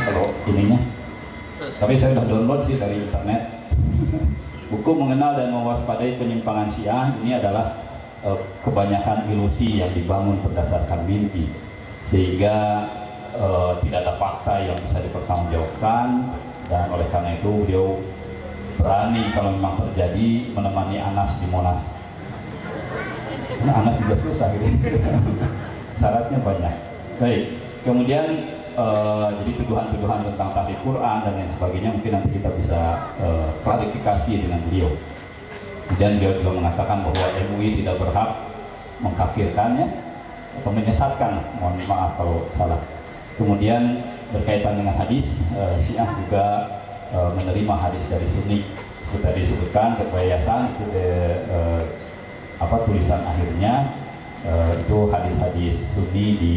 kalau ininya. Tapi saya udah download sih dari internet. Buku Mengenal dan Mewaspadai Penyimpangan Syiah ini adalah kebanyakan ilusi yang dibangun berdasarkan mimpi, sehingga tidak ada fakta yang bisa dipertanggungjawabkan, dan oleh karena itu beliau berani kalau memang terjadi menemani Anas di Monas. Nah, Anas juga susah gitu. Syaratnya banyak. Baik, kemudian jadi tuduhan-tuduhan tentang tahrif Quran dan lain sebagainya mungkin nanti kita bisa klarifikasi dengan beliau. Kemudian beliau juga mengatakan bahwa MUI tidak berhak mengkafirkannya atau menyesatkan, mohon maaf kalau salah. Kemudian berkaitan dengan hadis, Syiah juga menerima hadis dari Sunni. Itu tadi disebutkan ketua yayasan itu tulisan akhirnya itu hadis-hadis Sunni di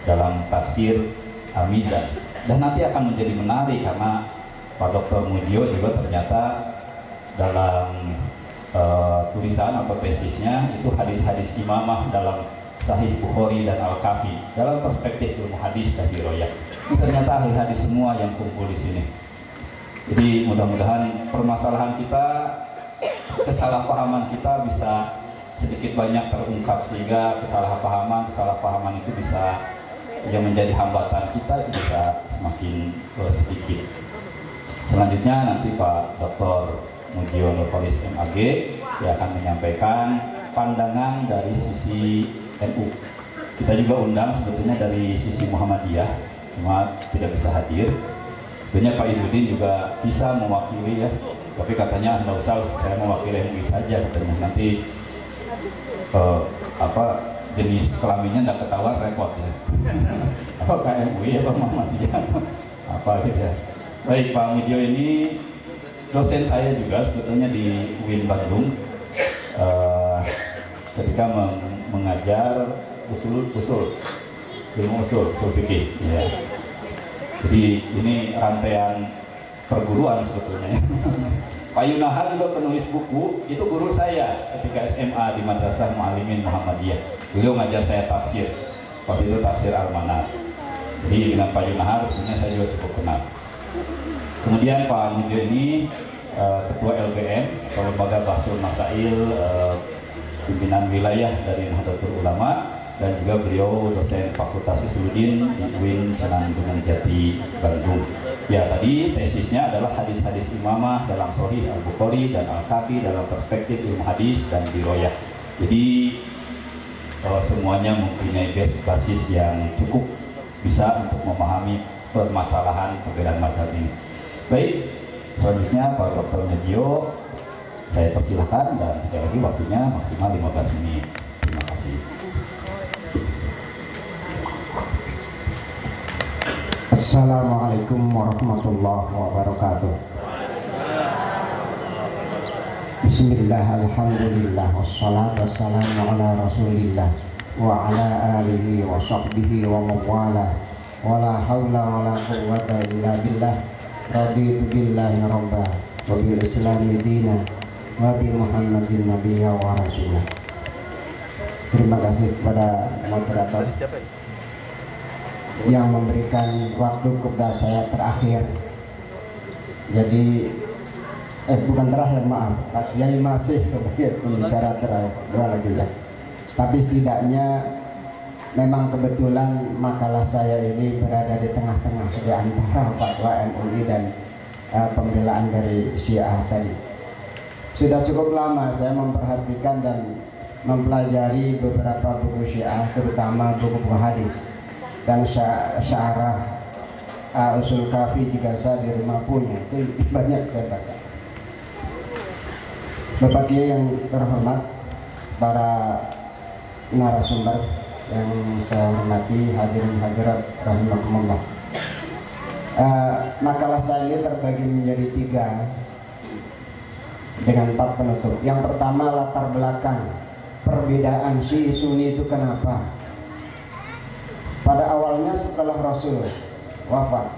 dalam tafsir Al-Mizan. Dan nanti akan menjadi menarik karena Pak Dr. Mujio juga ternyata dalam tulisan atau tesisnya itu hadis-hadis imamah dalam Sahih Bukhari dan Al-Kafi dalam perspektif ilmu hadis dan diroyah. Ini ternyata hadis semua yang kumpul di sini. Jadi mudah-mudahan permasalahan kita, kesalahpahaman kita bisa sedikit banyak terungkap, sehingga kesalahpahaman itu bisa yang menjadi hambatan kita itu bisa semakin sedikit. Selanjutnya nanti Pak Dr. Mujio Nurholis MAG yang akan menyampaikan pandangan dari sisi NU. Kita juga undang sebetulnya dari sisi Muhammadiyah, cuma tidak bisa hadir. Sebetulnya Pak Izzuddin juga bisa mewakili ya, tapi katanya nggak usah, saya mewakili MUI saja katanya. Nanti jenis kelaminnya nggak ketahuan repot ya. Apakah MUI atau Muhammadiyah apa gitu ya. Baik, Pak Mujio ini dosen saya juga sebetulnya di UIN Bandung ketika mengajar ilmu usul fikih ya. Jadi ini rantaian perguruan sebetulnya. Pak Yunahar juga penulis buku, itu guru saya ketika SMA di Madrasah Mu'allimin Muhammadiyah. Beliau ngajar saya tafsir, waktu itu tafsir Al-Manar. Jadi dengan Pak Yunahar sebenarnya saya juga cukup kenal. Kemudian Pak Mujio ini ketua LBM atau Lembaga Bahsul Masail, pimpinan wilayah dari Nahdlatul Ulama, dan juga beliau dosen Fakultas Usuluddin di UIN Sunan Gunung Jati Bandung. Ya, tadi tesisnya adalah hadis-hadis imamah dalam Sahih Al-Bukhari dan Al-Kafi dalam perspektif ilmu hadis dan diroyah. Jadi semuanya mempunyai basis yang cukup bisa untuk memahami permasalahan perbedaan mazhab ini. Baik, selanjutnya Pak Dr. Mujio saya persilahkan, dan sekali lagi waktunya maksimal 15 menit. Terima kasih. Assalamualaikum warahmatullahi wabarakatuh. Bismillah, alhamdulillah, wassalatu wassalamu ala rasulillah wa ala alihi wa sahbihi wa mawala, wa la hawla wa la quwwata illa billah. Raditu billahi rabba wa bil islami dina wa bi muhammadin nabiyya wa rasulah. Terima kasih kepada moderator yang memberikan waktu kepada saya terakhir. Jadi bukan terakhir, maaf, Kiai masih sebagai pembicara terakhir lagi ya. Tapi setidaknya memang kebetulan makalah saya ini berada di tengah-tengah di antara fatwa MUI dan pembelaan dari Syiah tadi. Sudah cukup lama saya memperhatikan dan mempelajari beberapa buku Syiah, terutama buku-buku hadis dan syarah Usul Kafi juga saya di rumah punya, itu banyak saya baca. Bapak Kiai yang terhormat, para narasumber yang saya hormati, hadirin hadirat rahimakumullah. Makalah saya ini terbagi menjadi 3 dengan 4 penutup. Yang pertama, latar belakang perbedaan Syi'i Sunni itu kenapa. Pada awalnya setelah Rasul wafat,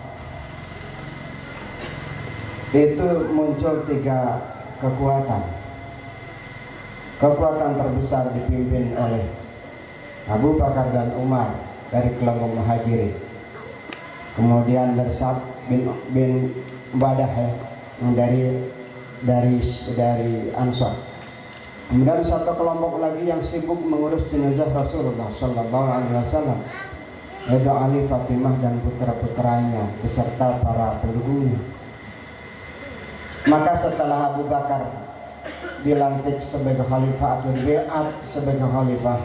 itu muncul 3 kekuatan. Kekuatan terbesar dipimpin oleh Abu Bakar dan Umar dari kelompok Muhajirin. kemudian dari Sa'ad bin Ubadah ya, yang dari Ansar. Kemudian satu kelompok lagi yang sibuk mengurus jenazah Rasulullah Sallallahu Alaihi Wasallam, yaitu Ali, Fatimah dan putra-putranya beserta para pendukungnya. Maka setelah Abu Bakar dilantik sebagai khalifah atau dibeat sebagai khalifah,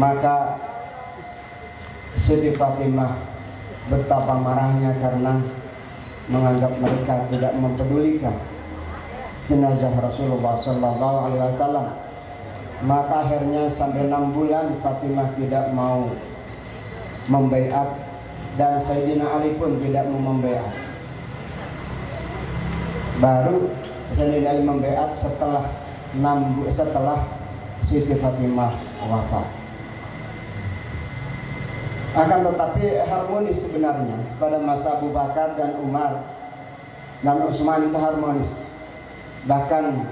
maka Siti Fatimah betapa marahnya karena menganggap mereka tidak mempedulikan jenazah Rasulullah Sallallahu Alaihi Wasallam. Maka akhirnya sampai 6 bulan Fatimah tidak mau membaiat dan Sayyidina Ali pun tidak mau membaiat. Baru Sayyidina Ali membaiat setelah Siti Fatimah wafat. Akan tetapi harmonis sebenarnya pada masa Abu Bakar dan Umar dan Utsman itu harmonis. Bahkan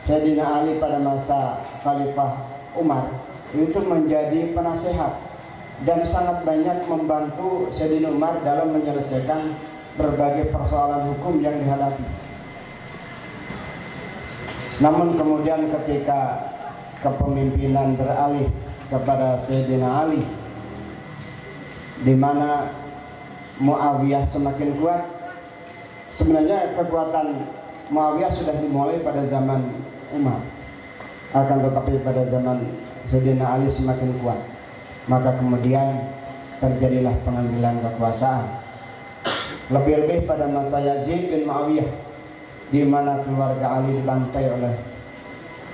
Sayyidina Ali pada masa Khalifah Umar itu menjadi penasehat dan sangat banyak membantu Sayyidina Umar dalam menyelesaikan berbagai persoalan hukum yang dihadapi. Namun kemudian ketika kepemimpinan beralih kepada Sayyidina Ali, di mana Muawiyah semakin kuat. Sebenarnya kekuatan Muawiyah sudah dimulai pada zaman Umar, akan tetapi pada zaman Sayyidina Ali semakin kuat. Maka kemudian terjadilah pengambilan kekuasaan. Lebih-lebih pada masa Yazid bin Muawiyah, di mana keluarga Ali dibantai oleh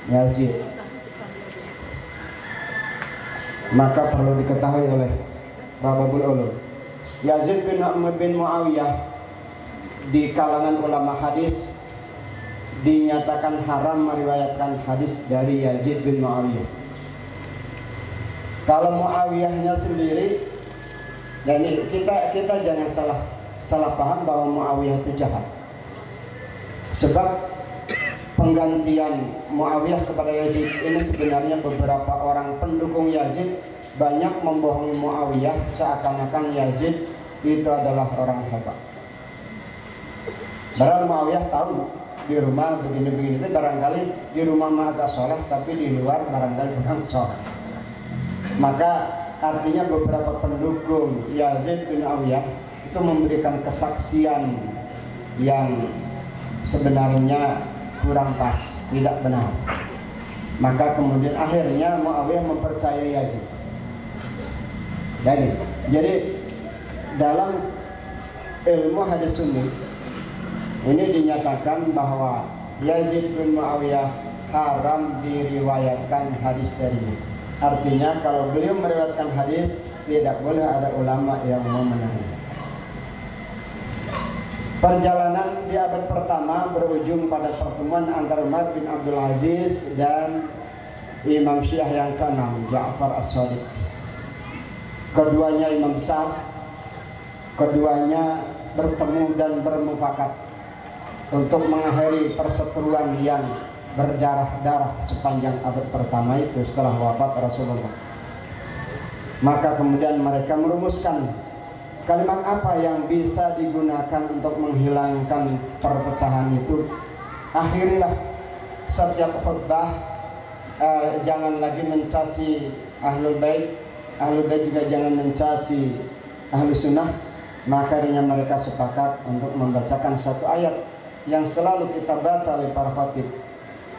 Yazid. Maka perlu diketahui oleh Babul Ulum, Yazid bin Muawiyah di kalangan ulama hadis dinyatakan haram meriwayatkan hadis dari Yazid bin Muawiyah. Kalau Muawiyahnya sendiri, dan kita jangan salah paham bahwa Muawiyah itu jahat. Sebab penggantian Muawiyah kepada Yazid ini sebenarnya beberapa orang pendukung Yazid banyak membohongi Muawiyah seakan-akan Yazid itu adalah orang hebat. Padahal Muawiyah tahu di rumah begini-begini itu barangkali di rumah mah agak soleh, tapi di luar barangkali kurang soleh. Maka artinya beberapa pendukung Yazid bin Muawiyah itu memberikan kesaksian yang sebenarnya kurang pas, tidak benar. Maka kemudian akhirnya Muawiyah mempercayai Yazid. Jadi dalam ilmu hadis sunni ini dinyatakan bahwa Yazid bin Muawiyah haram diriwayatkan hadis darinya. Artinya kalau beliau meriwayatkan hadis, tidak boleh ada ulama yang memenuhi. Perjalanan di abad pertama berujung pada pertemuan antara Umar bin Abdul Aziz dan Imam Syiah yang ke-6, Ja'far As-Shadiq. Keduanya imam besar, keduanya bertemu dan bermufakat untuk mengakhiri perseteruan yang berdarah-darah sepanjang abad pertama itu setelah wafat Rasulullah. Maka kemudian mereka merumuskan kalimat apa yang bisa digunakan untuk menghilangkan perpecahan itu. Akhirilah setiap khutbah jangan lagi mencaci Ahlul Bait, Ahlul Bait juga jangan mencaci Ahlus Sunnah. Maka akhirnya mereka sepakat untuk membacakan satu ayat yang selalu kita baca oleh para khatib,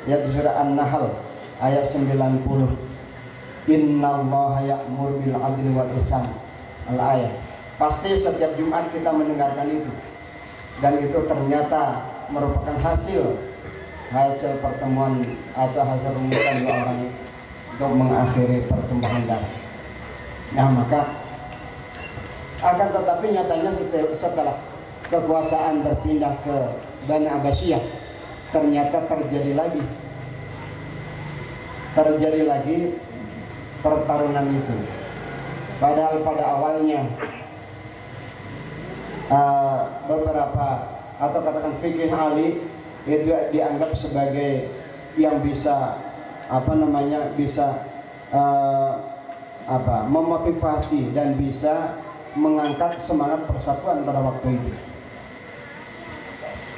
yaitu surah An-Nahl ayat 90. Innallaha ya'muru bil 'adli wal ihsan. Al-ayat. Pasti setiap Jumat kita mendengarkan itu. Dan itu ternyata merupakan hasil pertemuan atau hasil rumusan dua orang itu untuk mengakhiri pertumpahan darah. Nah, maka akan tetapi nyatanya setelah kekuasaan berpindah ke Bani Abbasiyah, ternyata terjadi lagi pertarungan itu. Padahal pada awalnya beberapa atau katakan fikih Ali itu dianggap sebagai yang bisa memotivasi dan bisa mengangkat semangat persatuan pada waktu itu.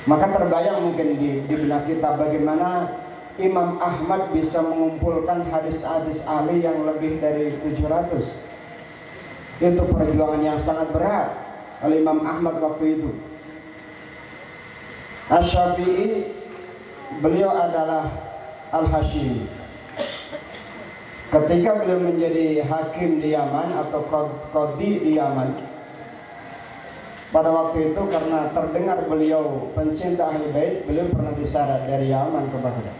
Maka terbayang mungkin di benak kita bagaimana Imam Ahmad bisa mengumpulkan hadis-hadis ahli yang lebih dari 700. Itu perjuangan yang sangat berat oleh Imam Ahmad waktu itu. Asy-Syafi'i, beliau adalah Al-Hasyimi. Ketika beliau menjadi hakim di Yaman atau qadhi di Yaman, pada waktu itu karena terdengar beliau pencinta Ahlul Bait, beliau pernah disyarat dari Yaman ke Baghdad.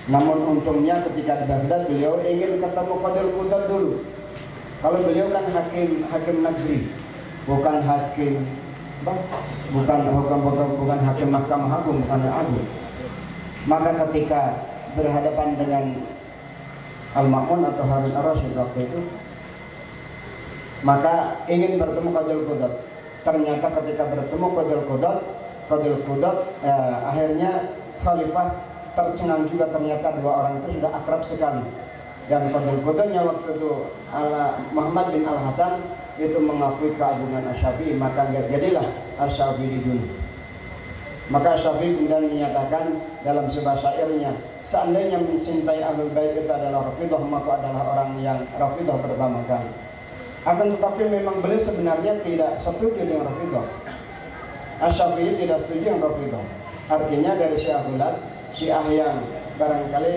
Namun untungnya ketika di Baghdad beliau ingin ketemu Qadhil Qudat dulu. Kalau beliau kan hakim negeri, bukan hakim bukan hakim Mahkamah Agung, bukan agung. Maka ketika berhadapan dengan Al-Ma'mun atau Harun Ar-Rasyid waktu itu, maka ingin bertemu Qadhil Qudat. Ternyata ketika bertemu Qadhil Qudat, akhirnya Khalifah tercengang juga, ternyata dua orang itu sudah akrab sekali. Dan Qadhil Qudatnya waktu itu Muhammad bin Al-Hasan itu mengakui keagungan Asy-Syafi'i, maka jadilah Asy-Syafi'i dulu. Maka Asy-Syafi'i kemudian menyatakan dalam sebuah syairnya, seandainya mencintai Ahlul Bait itu adalah Rafidhah, maka adalah orang yang Rafidhah pertama kali. Akan tetapi memang beliau sebenarnya tidak setuju dengan Rafidhah. Asy-Syafi'i tidak setuju dengan Rafidhah. Artinya dari Syiah yang barangkali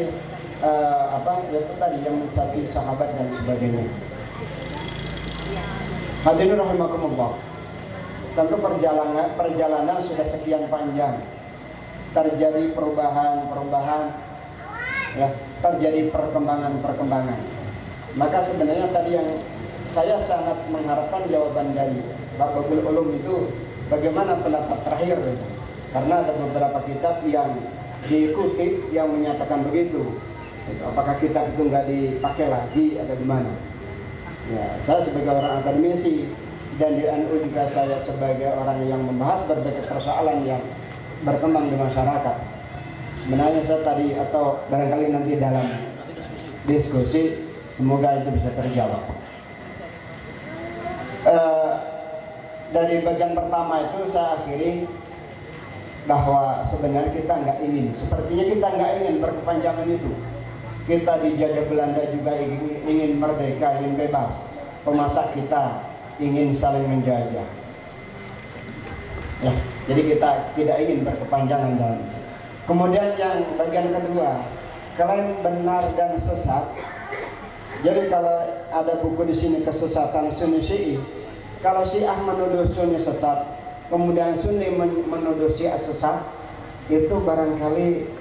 itu tadi yang mencaci sahabat dan sebagainya. Hadirin rahimakumullah. Tentu perjalanan sudah sekian panjang, terjadi perubahan, ya, terjadi perkembangan. Maka sebenarnya tadi yang saya sangat mengharapkan jawaban dari Pak Babul Ulum itu bagaimana pendapat terakhir, karena ada beberapa kitab yang diikuti yang menyatakan begitu. Apakah kitab itu nggak dipakai lagi atau gimana? Ya, saya sebagai orang akademisi dan di NU juga saya sebagai orang yang membahas berbagai persoalan yang berkembang di masyarakat. Sebenarnya saya tadi atau barangkali nanti dalam diskusi semoga itu bisa terjawab. Dari bagian pertama itu saya akhiri bahwa sebenarnya kita nggak ingin, sepertinya kita nggak ingin berkepanjangan itu. Kita dijajah Belanda juga ingin merdeka, ingin bebas. Pemasa kita ingin saling menjajah. Ya, jadi kita tidak ingin berkepanjangan dalam. Kemudian yang bagian kedua, klaim benar dan sesat. Jadi kalau ada buku di sini kesesatan Sunni Syi'i, kalau Syiah menuduh Sunni sesat, kemudian Sunni menuduh Syiah sesat, itu barangkali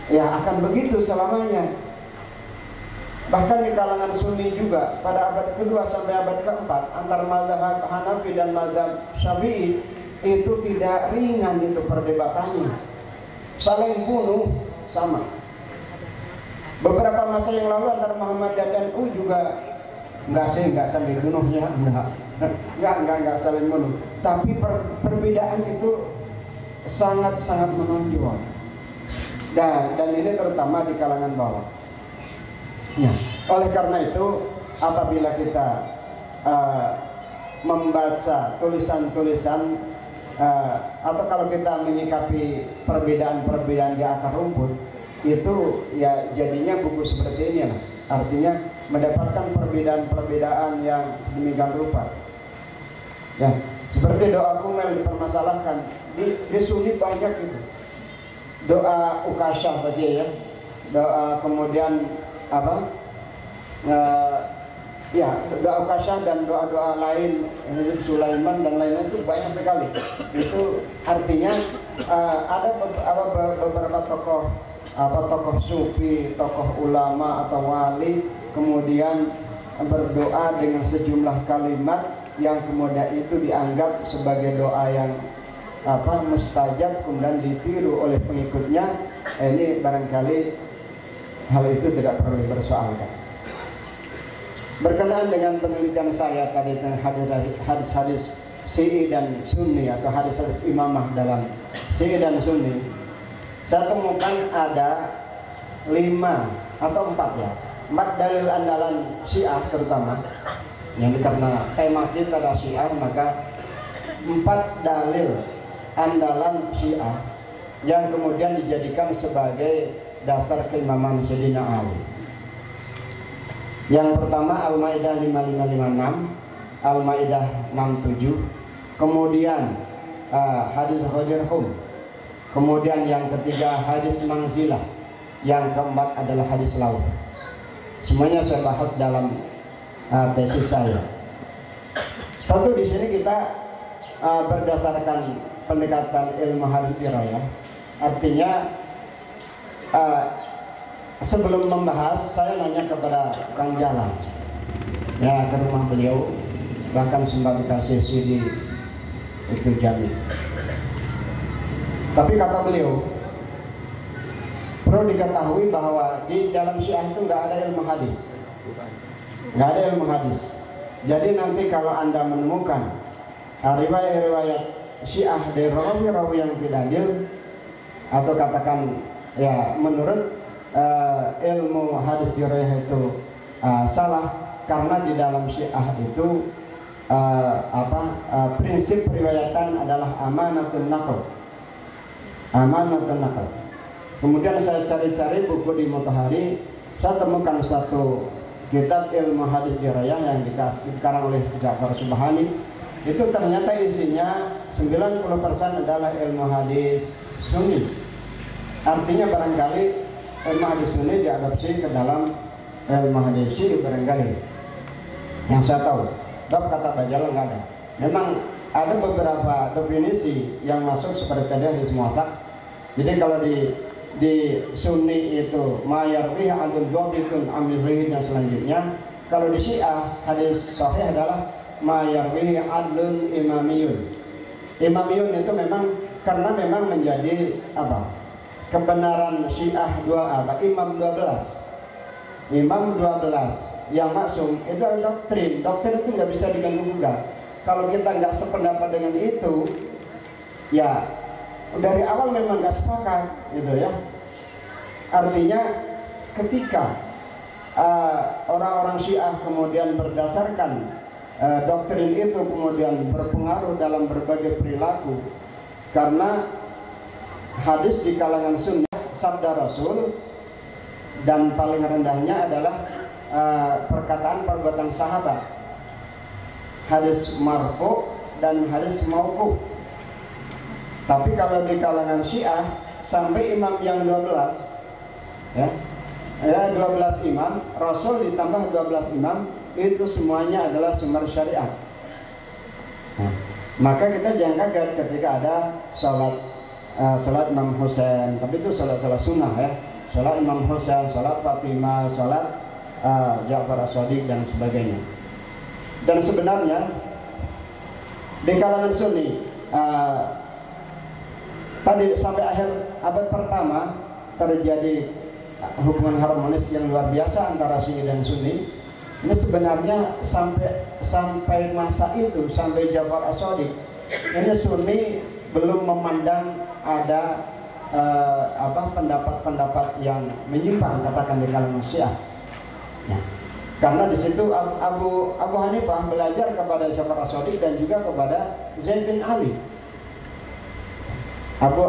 ya akan begitu selamanya. Bahkan di kalangan Sunni juga pada abad kedua sampai abad keempat antara mazhab Hanafi dan mazhab Syafi'i itu tidak ringan itu perdebatannya, saling bunuh sama. Beberapa masa yang lalu antara Muhammadiyah dan NU juga nggak saling bunuhnya, nggak saling bunuh, tapi perbedaan itu sangat menonjol. Dan ini terutama di kalangan bawah. Ya. Oleh karena itu, apabila kita membaca tulisan-tulisan atau kalau kita menyikapi perbedaan-perbedaan di akar rumput, itu ya jadinya buku seperti ini lah. Artinya mendapatkan perbedaan-perbedaan yang demikian rupa. Ya, seperti doa kumel dipermasalahkan di Sunni banyak itu. Doa Ukasyah tadi ya, doa kemudian doa Ukasyah dan doa-doa lain Hizb Sulaiman dan lainnya itu banyak sekali. Itu artinya ada beberapa tokoh sufi, tokoh ulama atau wali kemudian berdoa dengan sejumlah kalimat yang kemudian itu dianggap sebagai doa yang mustajab, kemudian ditiru oleh pengikutnya. Ini barangkali hal itu tidak perlu dipersoalkan. Berkenaan dengan penelitian saya tadi tentang hadis-hadis Syi'i dan Sunni atau hadis-hadis imamah dalam Syi'i dan Sunni, saya temukan ada 5 atau 4 ya, 4 dalil andalan Syiah terutama Jadi karena tema kita adalah Syiah, maka 4 dalil andalan Syiah yang kemudian dijadikan sebagai dasar keimaman Sayyidina Ali. Yang pertama Al-Maidah 5556, Al-Maidah 67, kemudian hadis Ghadir-Hum, kemudian yang ketiga hadis Manzilah, yang keempat adalah hadis Laut. Semuanya saya bahas dalam tesis saya. Tentu di sini kita berdasarkan pendekatan ilmu hadis dirayah, artinya sebelum membahas saya nanya kepada Kang Jalan, ya, ke rumah beliau, bahkan sempat dikasih CD itu Jami. Tapi kata beliau, perlu diketahui bahwa di dalam Syiah itu nggak ada ilmu hadis, nggak ada ilmu hadis. Jadi nanti kalau Anda menemukan riwayat-riwayat Syiah dari rawi-rawi yang tidak adil, atau katakan ya menurut ilmu hadis dirayah itu salah, karena di dalam Syiah itu prinsip periwayatan adalah amanatun naql. Amanatun naql. Kemudian saya cari-cari buku di Mutahari, saya temukan satu kitab ilmu hadis dirayah yang dikarang oleh Ja'far Subhani. Itu ternyata isinya 90% adalah ilmu hadis Sunni. Artinya barangkali ilmu hadis Sunni diadopsi ke dalam ilmu hadis Syiah barangkali. Yang saya tahu, bab kata Bajalah nggak ada. Memang ada beberapa definisi yang masuk seperti tadi hadis muwasak. Jadi kalau di Sunni itu mayarwih adul dhabitun amilrihi dan selanjutnya. Kalau di Syiah hadis sahih adalah mayarwih adlun imamiyun. Imamiyun itu memang karena memang menjadi kebenaran Syiah imam 12. Imam 12 yang maksum itu adalah doktrin. Doktrin itu nggak bisa diganggu gugat. Kalau kita nggak sependapat dengan itu, ya dari awal memang nggak sepakat, gitu ya. Artinya ketika orang-orang Syiah kemudian berdasarkan doktrin itu kemudian berpengaruh dalam berbagai perilaku, karena hadis di kalangan Sunnah sabda Rasul, dan paling rendahnya adalah perkataan perbuatan sahabat, hadis marfu dan hadis mauquf. Tapi kalau di kalangan Syiah sampai imam yang 12 12 imam, Rasul ditambah 12 imam, itu semuanya adalah sumber syariat. Maka kita jangan kaget ketika ada salat Imam Husain, tapi itu salat sunnah ya. Salat Imam Husain, salat Fatimah, salat Ja'far As-Shadiq dan sebagainya. Dan sebenarnya di kalangan Sunni tadi sampai akhir abad pertama terjadi hubungan harmonis yang luar biasa antara Syiah dan Sunni. Ini sebenarnya sampai masa itu, sampai Ja'far As-Shadiq, ini Sunni belum memandang ada pendapat-pendapat yang menyimpang, katakan di kalangan Syiah. Ya. Karena di situ Abu Hanifah belajar kepada Ja'far As-Shadiq dan juga kepada Zaid bin Ali. Abu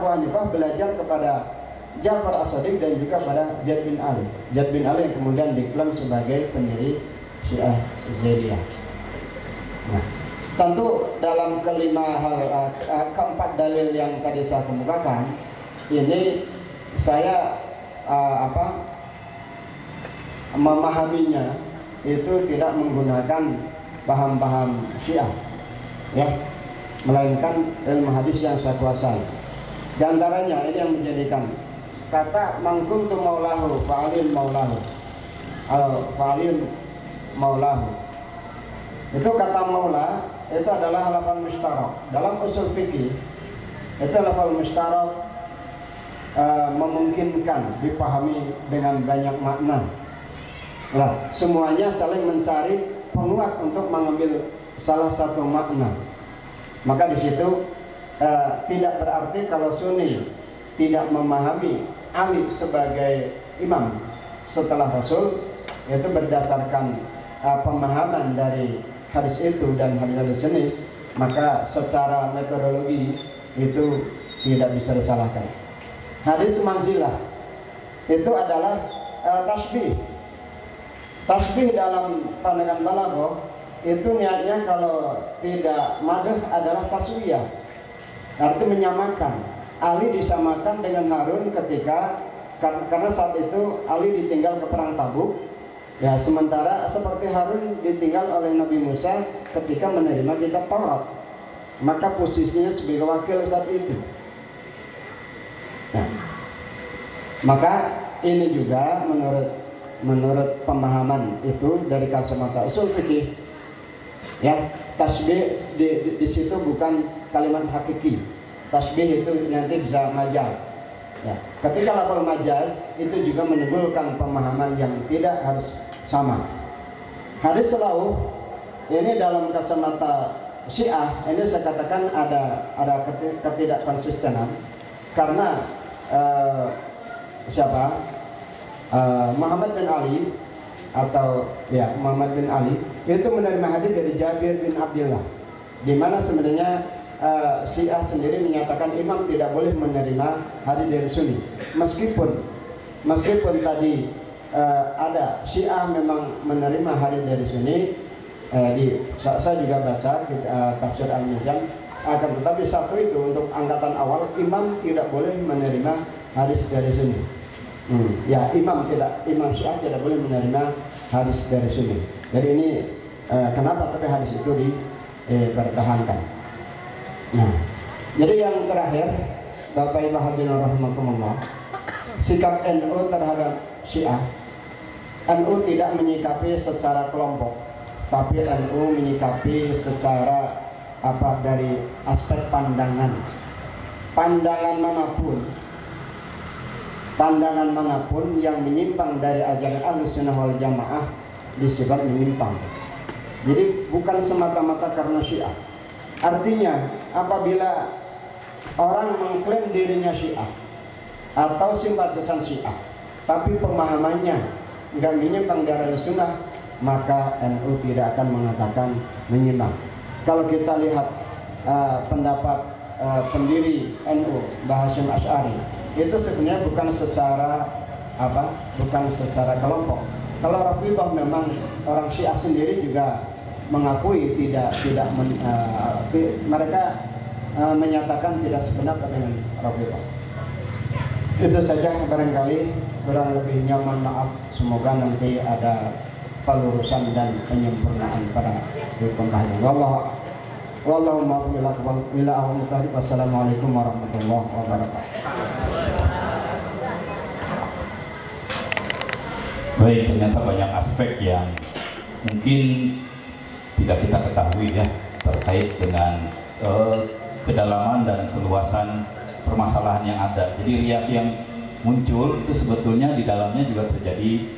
Hanifah belajar kepada Ja'far As-Shadiq dan juga pada Zaid bin Ali. Zaid bin Ali yang kemudian diklaim sebagai pendiri Syiah Zaidiyah. Nah, tentu dalam keempat dalil yang tadi saya kemukakan, ini saya memahaminya itu tidak menggunakan paham-paham Syiah, ya, melainkan ilmu hadis yang saya kuasai. Di antaranya ini yang menjadikan kata mangkuntu maulahu fa'alin maulahu, fa'alin maulahu. Itu kata maula itu adalah lafal mustarak. Dalam usul fikih itu lafal mustarak memungkinkan dipahami dengan banyak makna. Nah, semuanya saling mencari penguat untuk mengambil salah satu makna. Maka di situ tidak berarti kalau Sunni tidak memahami Ali sebagai imam setelah Rasul, yaitu berdasarkan pemahaman dari hadis itu dan hadis jenis, maka secara metodologi itu tidak bisa disalahkan. Hadis manzilah itu adalah tasbih. Tasbih dalam pandangan balaghah itu niatnya kalau tidak madh adalah taswiyah, arti menyamakan. Ali disamakan dengan Harun ketika karena saat itu Ali ditinggal ke perang Tabuk, ya, sementara seperti Harun ditinggal oleh Nabi Musa ketika menerima kitab Taurat, maka posisinya sebagai wakil saat itu. Nah, maka ini juga menurut pemahaman itu dari kacamata usul fikih, ya, tasbih di situ bukan kalimat hakiki. Tasbih itu nanti bisa majaz. Ya, ketika lafal majaz itu juga menimbulkan pemahaman yang tidak harus sama. Hadis selauh ini dalam kacamata Syiah ini saya katakan ada ketidakkonsistenan karena Muhammad bin Ali atau ya Muhammad bin Ali itu menerima hadis dari Jabir bin Abdullah, di mana sebenarnya Syiah sendiri menyatakan imam tidak boleh menerima hadis dari Sunni. Meskipun tadi ada Syiah memang menerima hadis dari Sunni, saya juga baca tafsir Al-Mizan, akan tetapi satu itu untuk angkatan awal imam tidak boleh menerima hadis dari Sunni. Ya, imam Syiah tidak boleh menerima hadis dari Sunni. Jadi ini kenapa tapi hadis itu dipertahankan. Nah, jadi yang terakhir, Bapak Ibu hadirin rahimakumullah, sikap NU terhadap Syiah, NU tidak menyikapi secara kelompok, tapi NU menyikapi secara dari aspek pandangan manapun yang menyimpang dari ajaran Ahlussunnah wal Jamaah disebut menyimpang. Jadi bukan semata-mata karena Syiah. Artinya apabila orang mengklaim dirinya Syiah atau simpatisan Syiah tapi pemahamannya nggak menyimpang dari Ahlussunnah, maka NU tidak akan mengatakan menyimpang. Kalau kita lihat pendapat pendiri NU Mbah Hasyim Asy'ari itu sebenarnya bukan secara kelompok. Kalau Rafidhah memang orang Syiah sendiri juga mengakui mereka menyatakan tidak sependapat dengan Rafidhah. Itu saja barangkali, kurang lebihnya mohon maaf. Semoga nanti ada pelurusan dan penyempurnaan pada pembahasan. Wallahu muwaffiq. Wassalamualaikum warahmatullahi wabarakatuh. Baik, ternyata banyak aspek yang mungkin tidak kita ketahui ya terkait dengan kedalaman dan keluasan permasalahan yang ada. Jadi riak yang muncul itu sebetulnya di dalamnya juga terjadi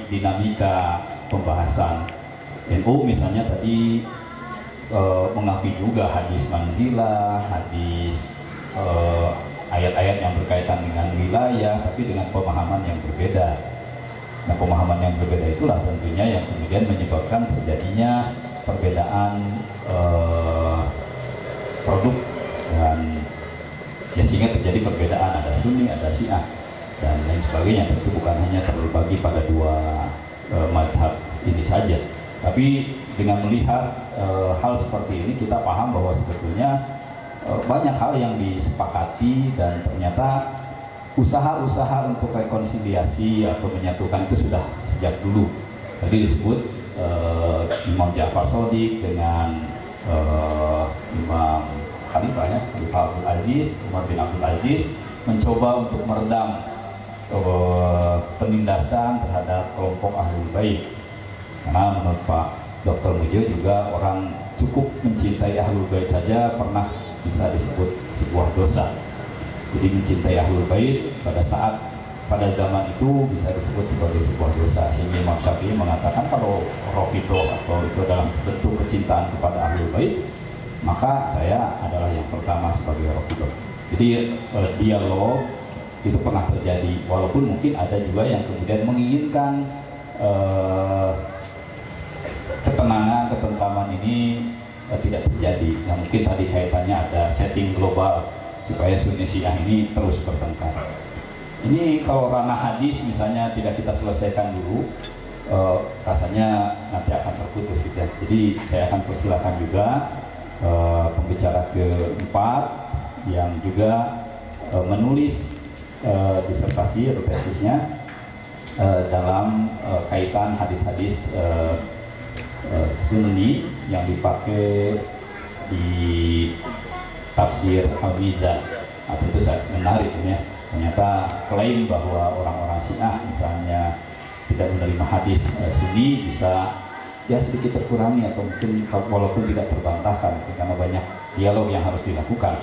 dinamika pembahasan. NU misalnya tadi mengakui juga hadis manzilah, hadis ayat-ayat yang berkaitan dengan wilayah, tapi dengan pemahaman yang berbeda. Nah, pemahaman yang berbeda itulah tentunya yang kemudian menyebabkan terjadinya perbedaan produk dan ya sehingga terjadi perbedaan, ada Sunni, ada Syiah dan lain sebagainya. Tentu bukan hanya terbagi pada dua mazhab ini saja, tapi dengan melihat hal seperti ini kita paham bahwa sebetulnya banyak hal yang disepakati dan ternyata usaha-usaha untuk rekonsiliasi atau menyatukan itu sudah sejak dulu. Tadi disebut Imam Ja'far Shadiq dengan Imam Khalifah ya, Khalifah Abdul Aziz, Umar bin Abdul Aziz mencoba untuk meredam penindasan terhadap kelompok Ahlul Bait. Karena menurut Pak Dr. Mujo juga orang cukup mencintai Ahlul Bait saja pernah bisa disebut sebuah dosa. Jadi mencintai Ahlul Bait pada zaman itu bisa disebut sebagai sebuah dosa. Sehingga Imam Syafi'i mengatakan kalau Rafidhah atau itu adalah bentuk kecintaan kepada Ahlul Bait, maka saya adalah yang pertama sebagai Rafidhah. Jadi dialog itu pernah terjadi, walaupun mungkin ada juga yang kemudian menginginkan ketenangan, ketentraman ini tidak terjadi. Nah, mungkin tadi kaitannya ada setting global supaya Sunni Syiah ini terus bertengkar. Ini kalau ranah hadis misalnya tidak kita selesaikan dulu, rasanya nanti akan terputus gitu ya. Jadi saya akan persilakan juga pembicara keempat yang juga menulis disertasi atau tesisnya dalam kaitan hadis-hadis Sunni yang dipakai di tafsir Al-Mizan. Nah, tentu sangat menarik ini ya. Ternyata klaim bahwa orang-orang Syiah misalnya tidak menerima hadis Sunni bisa ya sedikit terkurangi atau mungkin walaupun tidak terbantahkan karena banyak dialog yang harus dilakukan.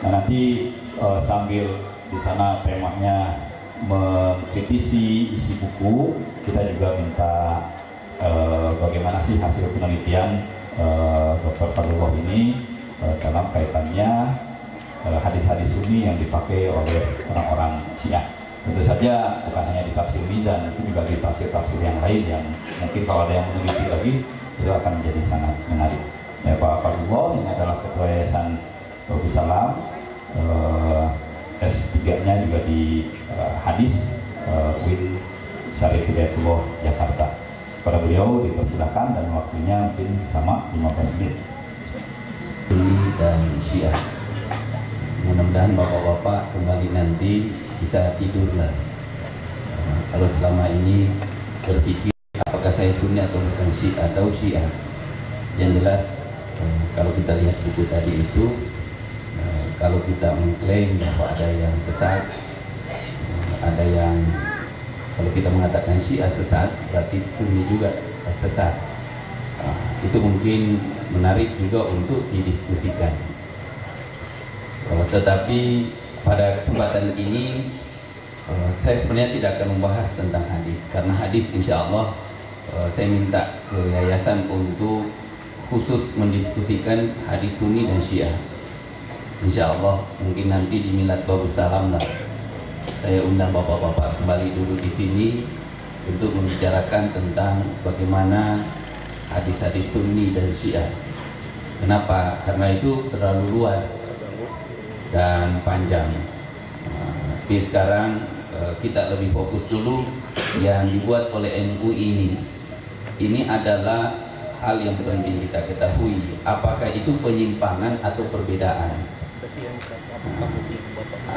Nah, nanti sambil di sana temanya mengkritisi isi buku, kita juga minta bagaimana sih hasil penelitian Dr. Fadlullah ini dalam kaitannya hadis-hadis Sunni yang dipakai oleh orang-orang Syiah. Tentu saja bukan hanya di tafsir Mizan, itu juga di tafsir-tafsir yang lain yang mungkin kalau ada yang meneliti lagi itu akan menjadi sangat menarik. Ya, Pak Fadlullah ini adalah Ketua Yayasan Babu Salam, S3-nya juga di hadis UIN Syarif Hidayatullah Jakarta. Pada beliau dipersilakan dan waktunya mungkin sama 15 menit. Sunni dan Syiah. Mudah-mudahan bapak-bapak kembali nanti bisa tidurlah. Kalau selama ini berpikir apakah saya Sunni atau bukan Syiah atau Syiah. Yang jelas kalau kita lihat buku tadi itu, kalau kita mengklaim bahwa ada yang sesat, ada yang kalau kita mengatakan Syiah sesat, berarti Sunni juga sesat. Itu mungkin menarik juga untuk didiskusikan. Tetapi pada kesempatan ini saya sebenarnya tidak akan membahas tentang hadis, karena hadis insya Allah saya minta ke yayasan untuk khusus mendiskusikan hadis Sunni dan Syiah. Insya Allah mungkin nanti di Milad Babu Salam lah, saya undang bapak-bapak kembali dulu di sini untuk membicarakan tentang bagaimana hadis-hadis Sunni dan Syiah. Kenapa? Karena itu terlalu luas dan panjang. Tapi sekarang kita lebih fokus dulu yang dibuat oleh MUI ini. Ini adalah hal yang penting kita ketahui. Apakah itu penyimpangan atau perbedaan?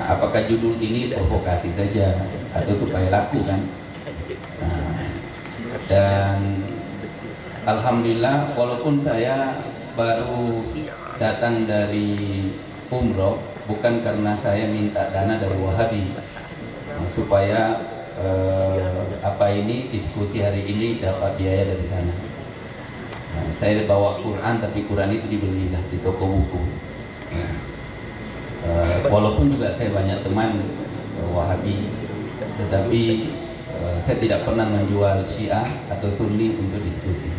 Apakah judul ini provokasi saja atau supaya laku kan? Dan alhamdulillah walaupun saya baru datang dari umroh, bukan karena saya minta dana dari Wahabi supaya diskusi hari ini dapat biaya dari sana. Saya bawa Quran, tapi Quran itu dibelilah di toko buku. Walaupun juga saya banyak teman Wahabi, tetapi saya tidak pernah menjual Syiah atau Sunni untuk diskusi.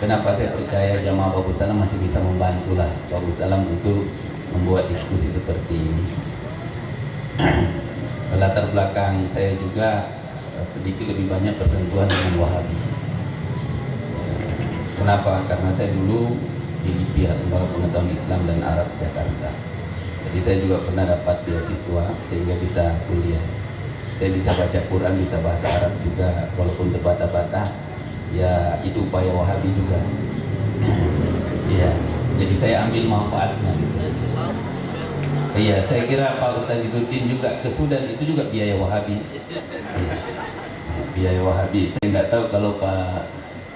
Kenapa saya percaya jamaah Babu Salam masih bisa membantulah Babu Salam untuk membuat diskusi seperti ini. Latar belakang saya juga sedikit lebih banyak bersentuhan dengan Wahabi. Kenapa? Karena saya dulu di LIPI, Lembaga Pengetahuan Islam dan Arab Jakarta. Jadi saya juga pernah dapat beasiswa sehingga bisa kuliah. Saya bisa baca Quran, bisa bahasa Arab juga, walaupun terbata-bata. Ya itu upaya Wahabi juga. Iya, jadi saya ambil manfaatnya. Iya, saya kira Pak Ustaz Izzuddin juga ke Sudan itu juga biaya Wahabi. Iya, biaya Wahabi. Saya nggak tahu kalau Pak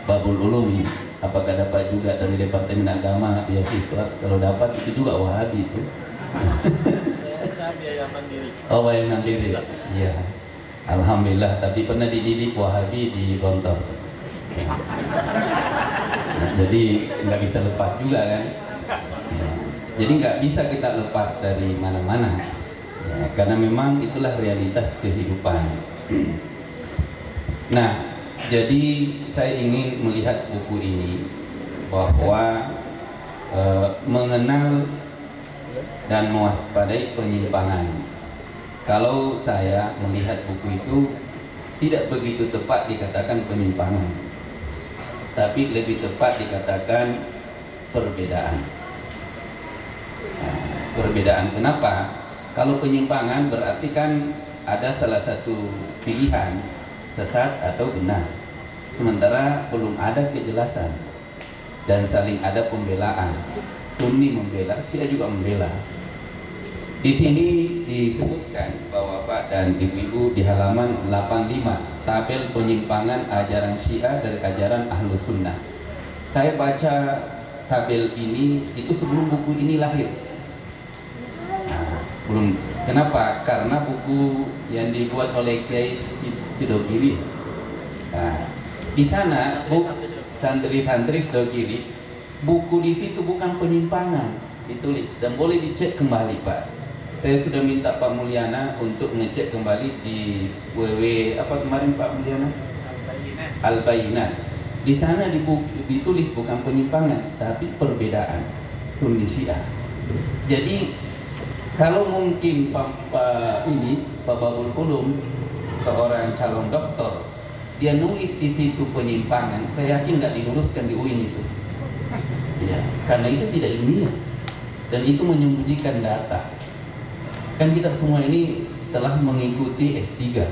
Babul Ulumi apakah dapat juga dari Departemen Agama beasiswa. Kalau dapat itu juga Wahabi itu. Saya biaya mandiri. Oh, biaya mandiri. Iya. Alhamdulillah, tapi pernah dididik Wahabi di Gontor. Jadi nggak bisa lepas juga kan. Jadi nggak bisa kita lepas dari mana-mana ya, karena memang itulah realitas kehidupan. Nah, jadi saya ingin melihat buku ini bahwa mengenal dan mewaspadai penyimpangan. Kalau saya melihat buku itu tidak begitu tepat dikatakan penyimpangan, tapi lebih tepat dikatakan perbedaan. Nah, perbedaan kenapa? Kalau penyimpangan berarti kan ada salah satu pilihan, sesat atau benar, sementara belum ada kejelasan dan saling ada pembelaan. Sunni membela, Syiah juga membela. Di sini disebutkan bahwa Bapak dan Ibu-ibu di halaman 85 tabel penyimpangan ajaran Syiah dari ajaran Ahlus Sunnah. Saya baca tabel ini itu sebelum buku ini lahir. Nah, sebelum, kenapa? Karena buku yang dibuat oleh Kiai Sidogiri. Nah, di sana santri-santri Sidogiri, buku di situ bukan penyimpangan ditulis dan boleh dicek kembali, Pak. Saya sudah minta Pak Mulyana untuk ngecek kembali di apa kemarin Pak Mulyana? Al-Bayinat. Di sana ditulis bukan penyimpangan, tapi perbedaan Sunni Syiah. Jadi kalau mungkin Pak Babul Ulum, seorang calon doktor, dia nulis di situ penyimpangan, saya yakin nggak diluruskan di UIN itu. Ya, karena itu tidak ilmiah dan itu menyembunyikan data. Kan kita semua ini telah mengikuti S3.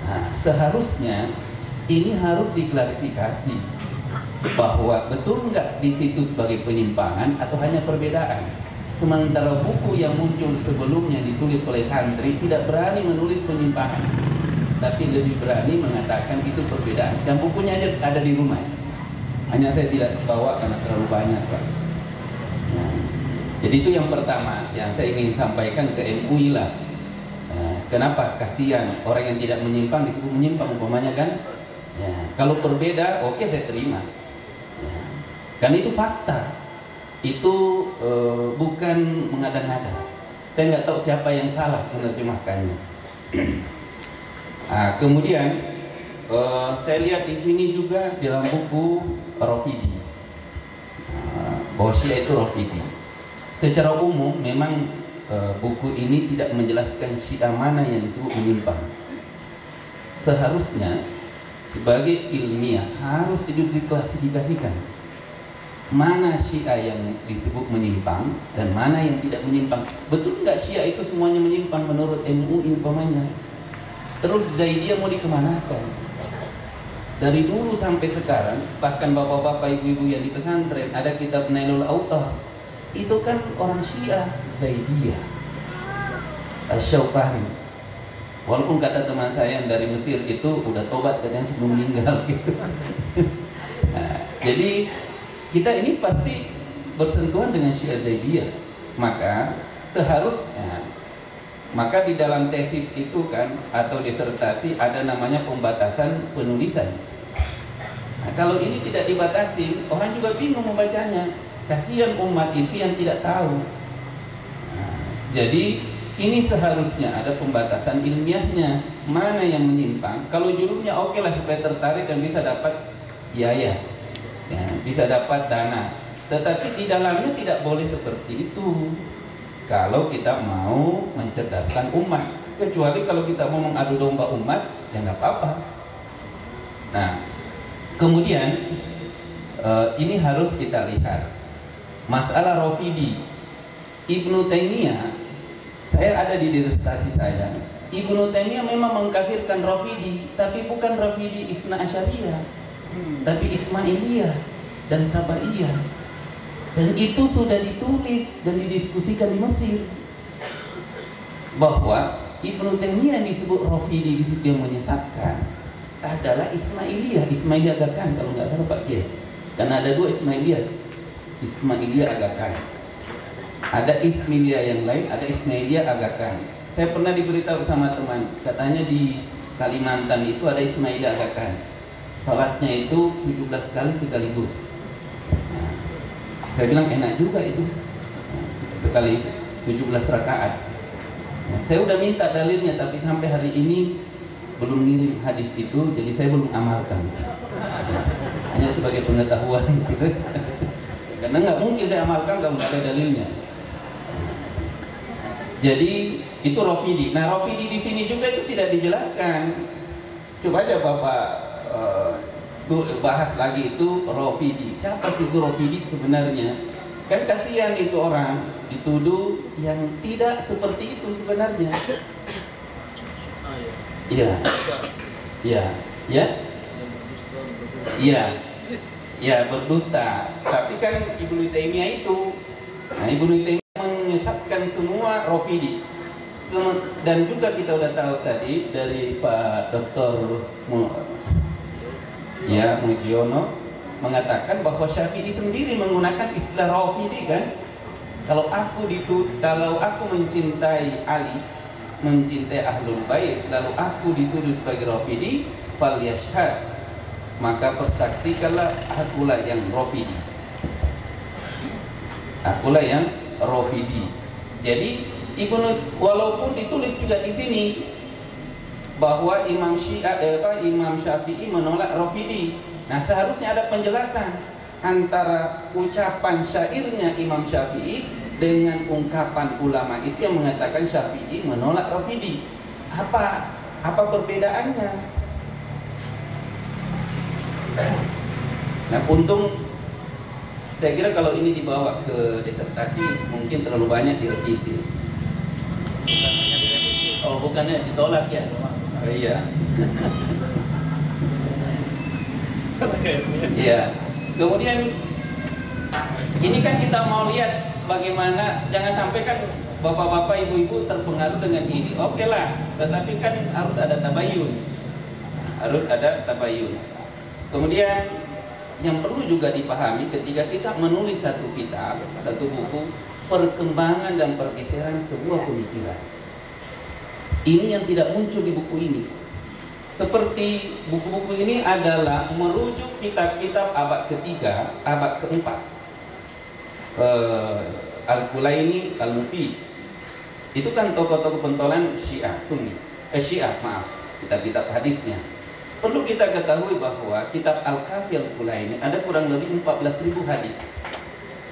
Nah, seharusnya ini harus diklarifikasi bahwa betul nggak di situ sebagai penyimpangan atau hanya perbedaan. Sementara buku yang muncul sebelumnya ditulis oleh santri tidak berani menulis penyimpangan, tapi lebih berani mengatakan itu perbedaan. Dan bukunya ada di rumah. Hanya saya tidak bawa karena terlalu banyak, Pak. Nah, jadi itu yang pertama yang saya ingin sampaikan ke MUI lah. Nah, kenapa? Kasihan orang yang tidak menyimpang disebut menyimpang umpamanya kan? Ya, kalau berbeda, oke saya terima. Ya, karena itu fakta. Itu bukan mengada-ngada. Saya nggak tahu siapa yang salah menerjemahkannya. Nah, kemudian saya lihat di sini juga dalam buku Rafidi, bahwa Syiah itu Rafidi. Secara umum memang buku ini tidak menjelaskan Syiah mana yang disebut menyimpang. Seharusnya sebagai ilmiah harus diklasifikasikan mana Syiah yang disebut menyimpang dan mana yang tidak menyimpang. Betul nggak Syiah itu semuanya menyimpang menurut MUI umpamanya? Terus Zaidiyah mau dikemanakan? Dari dulu sampai sekarang, bahkan bapak-bapak, ibu-ibu yang di pesantren ada kitab Nailul Autar, itu kan orang Syiah, Zaidiyah, Asy-Syaukani. Walaupun kata teman saya yang dari Mesir itu udah tobat katanya sebelum meninggal gitu. Nah, jadi kita ini pasti bersentuhan dengan Syiah Zaidiyah. Maka seharusnya, maka di dalam tesis itu kan atau disertasi ada namanya pembatasan penulisan. Nah, kalau ini tidak dibatasi, orang juga bingung membacanya. Kasihan umat itu yang tidak tahu. Nah, jadi ini seharusnya ada pembatasan ilmiahnya. Mana yang menyimpang? Kalau judulnya oke lah supaya tertarik dan bisa dapat biaya, ya, bisa dapat dana. Tetapi di dalamnya tidak boleh seperti itu. Kalau kita mau mencerdaskan umat, kecuali kalau kita mau mengadu domba umat, ya nggak apa-apa. Nah, kemudian ini harus kita lihat masalah Rafidi. Ibnu Taimiyah, saya ada di disertasi saya. Ibnu Taimiyah memang mengkafirkan Rafidi, tapi bukan Rafidi Isna Asyariyah, tapi Ismailiyah dan Sabaiyah. Dan itu sudah ditulis dan didiskusikan di Mesir bahwa Ibnu Taimiyah yang disebut Rafidi di situ yang menyesatkan adalah Ismailiyah, Ismailiyah Aga Khan kalau nggak salah Pak Kiai. Karena ada dua Ismailiyah, Ismailiyah Aga Khan. Ada Ismailiyah yang lain, ada Ismailiyah Aga Khan. Saya pernah diberitahu sama teman, katanya di Kalimantan itu ada Ismailiyah Aga Khan. Salatnya itu 17 kali sekaligus. Saya bilang enak juga itu, sekali 17 rakaat. Nah, saya udah minta dalilnya tapi sampai hari ini belum ngirim hadis itu, jadi saya belum amalkan. Hanya sebagai pengetahuan gitu. Karena nggak mungkin saya amalkan kalau nggak ada dalilnya. Jadi itu Rafidi. Nah, Rafidi di sini juga itu tidak dijelaskan. Coba aja Bapak bahas lagi itu Rafidi. Siapa sih itu Rafidi sebenarnya? Kan kasihan itu orang dituduh yang tidak seperti itu sebenarnya. Iya, iya, ya, iya, ya berdusta. Tapi kan Ibnu Taimiyah itu, nah Ibnu Taimiyah menyesatkan semua Rafidi. Dan juga kita udah tahu tadi dari Pak Dr. Mujiono mengatakan bahwa Syafi'i sendiri menggunakan istilah Rafidi kan. Kalau aku mencintai Ali, mencintai Ahlul Bait, lalu aku dituduh sebagai Rafidi, fal yashhad, maka persaksikanlah akulah yang Rafidi. Akulah yang Rafidi. Jadi walaupun ditulis juga di sini bahwa Imam Syafi'i menolak Rafidi. Nah, seharusnya ada penjelasan antara ucapan syairnya Imam Syafi'i dengan ungkapan ulama itu yang mengatakan Syafi'i menolak Rafidi. Apa perbedaannya? Nah, untung saya kira kalau ini dibawa ke disertasi mungkin terlalu banyak direvisi. Oh, bukannya ditolak ya? Oh, iya. Iya. Kemudian ini kan kita mau lihat bagaimana, jangan sampai kan bapak-bapak, ibu-ibu terpengaruh dengan ini. Oke lah, tetapi kan harus ada tabayun. Harus ada tabayun. Kemudian yang perlu juga dipahami ketika kita menulis satu kitab, satu buku, perkembangan dan pergeseran sebuah pemikiran. Ini yang tidak muncul di buku ini. Seperti buku-buku ini adalah merujuk kitab-kitab abad ketiga, abad keempat. Al-Kulaini, Al-Mufid. Itu kan tokoh-tokoh pentolan Syiah, Sunni. Kitab-kitab hadisnya. Perlu kita ketahui bahwa kitab Al-Kafi Al-Kulaini ada kurang lebih 14.000 hadis.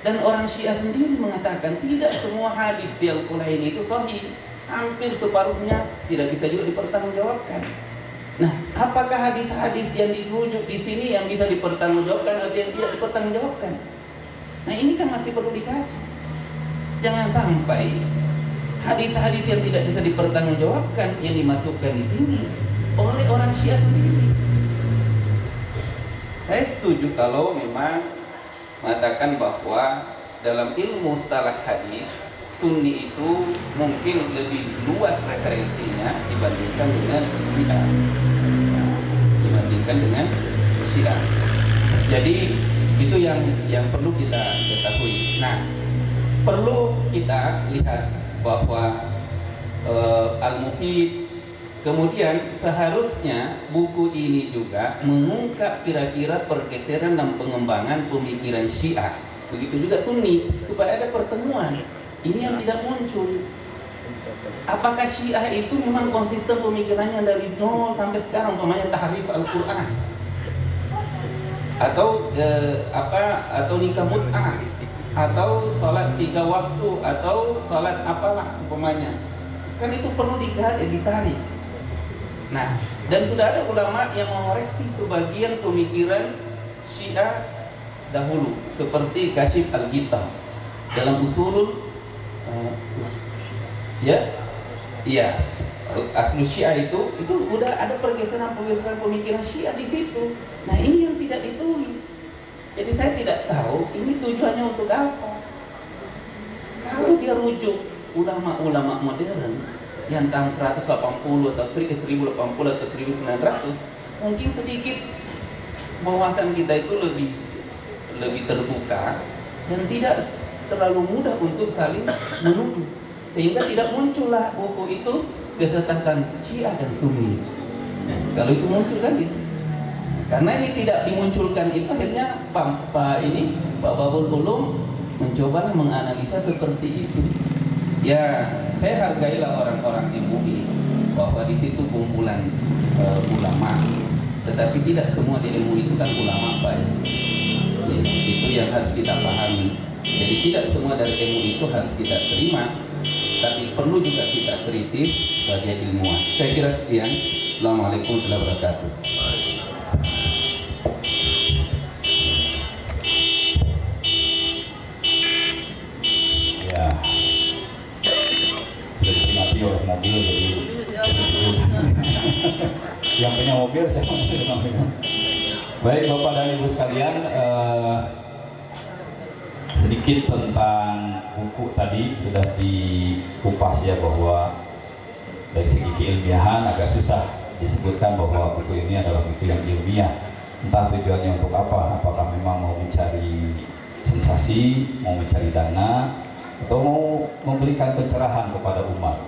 Dan orang Syiah sendiri mengatakan tidak semua hadis di Al-Kulaini itu sahih. Hampir separuhnya tidak bisa juga dipertanggungjawabkan. Nah, apakah hadis-hadis yang dirujuk di sini yang bisa dipertanggungjawabkan atau yang tidak dipertanggungjawabkan? Nah, ini kan masih perlu dikaji. Jangan sampai hadis-hadis yang tidak bisa dipertanggungjawabkan yang dimasukkan di sini oleh orang Syiah sendiri. Saya setuju kalau memang mengatakan bahwa dalam ilmu mustalah hadis Sunni itu mungkin lebih luas referensinya dibandingkan dengan Syiah. Syiah. Jadi itu yang perlu kita ketahui. Nah, perlu kita lihat bahwa Al-Mufid, kemudian seharusnya buku ini juga mengungkap kira-kira pergeseran dan pengembangan pemikiran Syiah. Begitu juga Sunni, supaya ada pertemuan. Ini yang tidak muncul. Apakah Syiah itu memang konsisten pemikirannya dari nol sampai sekarang, umpamanya tahrif Al-Quran, atau atau nikah mut'ah, atau sholat 3 waktu, atau sholat apalah umpamanya? Kan itu perlu ditarik. Nah, dan sudah ada ulama yang mengoreksi sebagian pemikiran Syiah dahulu, seperti Kasyif Al-Ghita dalam usulul aslu Syiah itu udah ada pergeseran pemikiran Syiah di situ. Nah, ini yang tidak ditulis. Jadi saya tidak tahu ini tujuannya untuk apa. Kalau dia rujuk ulama-ulama modern yang tahun 180 atau 1080 atau 1900, mungkin sedikit wawasan kita itu lebih terbuka dan tidak terlalu mudah untuk saling menuduh, sehingga tidak muncullah buku itu kesetaraan Syiah dan Sunni. Kalau itu muncul kan gitu. Karena ini tidak dimunculkan itu, akhirnya Pak Babul Ulum mencoba menganalisa seperti itu. Ya, saya hargailah orang-orang MUI bahwa di situ kumpulan ulama, tetapi tidak semua di MUI itu kan ulama baik. Ya, itu yang harus kita pahami. Jadi tidak semua dari MUI itu harus kita terima, tapi perlu juga kita kritis sebagai ilmuwan. Saya kira sekian. Assalamualaikum warahmatullahi wabarakatuh. Ya, sudah diperingati oleh mobil, jadi yang punya mobil siapa? Baik Bapak dan Ibu sekalian, sedikit tentang buku tadi sudah dikupas ya, bahwa dari segi keilmiahan agak susah disebutkan bahwa buku ini adalah buku yang ilmiah. Entah tujuannya untuk apa, apakah memang mau mencari sensasi, mau mencari dana, atau mau memberikan pencerahan kepada umat.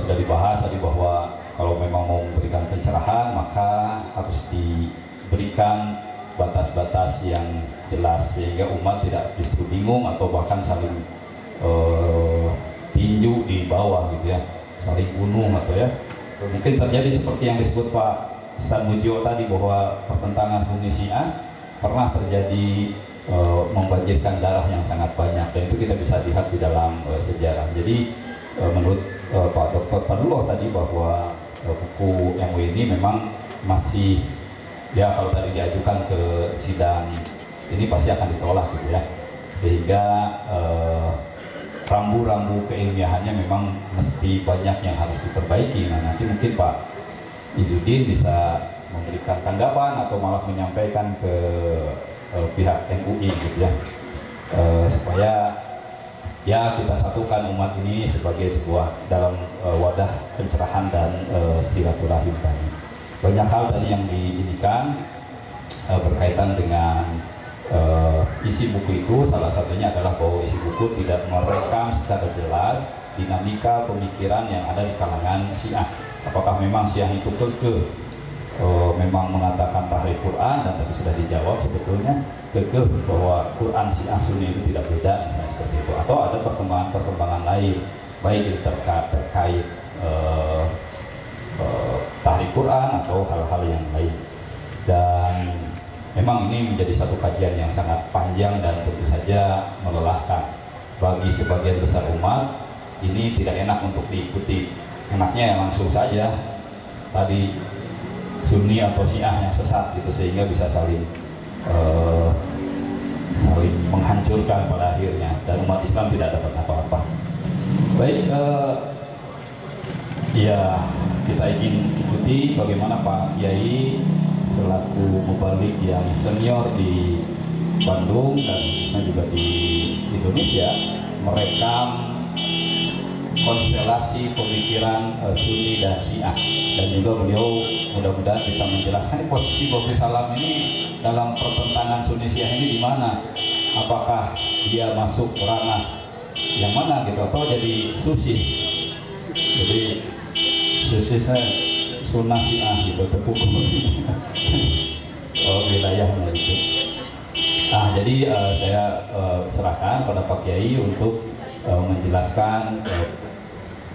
Sudah dibahas tadi bahwa kalau memang mau memberikan pencerahan maka harus diberikan batas-batas yang jelas sehingga umat tidak justru bingung atau bahkan saling tinju di bawah gitu ya, saling bunuh atau ya. Mungkin terjadi seperti yang disebut Pak Ustaz Mujio tadi, bahwa pertentangan Sunni Syiah pernah terjadi membanjirkan darah yang sangat banyak, dan itu kita bisa lihat di dalam sejarah. Jadi menurut Pak Dr. Fadlullah tadi bahwa buku MW ini memang masih, ya kalau tadi diajukan ke sidang ini pasti akan ditolak gitu ya, sehingga rambu-rambu keilmiahannya memang mesti banyak yang harus diperbaiki. Nah nanti mungkin Pak Izzuddin bisa memberikan tanggapan atau malah menyampaikan ke pihak MUI gitu ya, supaya ya kita satukan umat ini sebagai sebuah dalam wadah pencerahan dan silaturahim tadi. Banyak hal tadi yang diindikan berkaitan dengan isi buku itu. Salah satunya adalah bahwa isi buku tidak merekam secara jelas dinamika pemikiran yang ada di kalangan Syiah. Apakah memang Syiah itu kekeh memang mengatakan tahrif Quran, dan tadi sudah dijawab sebetulnya kekeh bahwa Quran Syiah Sunni itu tidak beda, nah, seperti itu, atau ada perkembangan lain baik itu terkait tahrif Quran atau hal-hal yang lain. Dan memang ini menjadi satu kajian yang sangat panjang dan tentu saja melelahkan bagi sebagian besar umat. Ini tidak enak untuk diikuti, enaknya langsung saja tadi Sunni atau Syiah yang sesat gitu, sehingga bisa saling menghancurkan pada akhirnya, dan umat Islam tidak dapat apa-apa. Baik, ya kita ingin ikuti bagaimana Pak Kiai selaku mubalik yang senior di Bandung dan juga di Indonesia merekam konstelasi pemikiran Sunni dan Syiah, dan juga beliau mudah-mudahan bisa menjelaskan posisi Bobi Salam ini dalam pertentangan Sunni Syiah ini di mana, apakah dia masuk ranah yang mana gitu, atau jadi susis, jadi susisnya Sunnah Syiah gitu, terpukul wilayahnya gitu. Nah jadi saya serahkan pada Pak Kiai untuk menjelaskan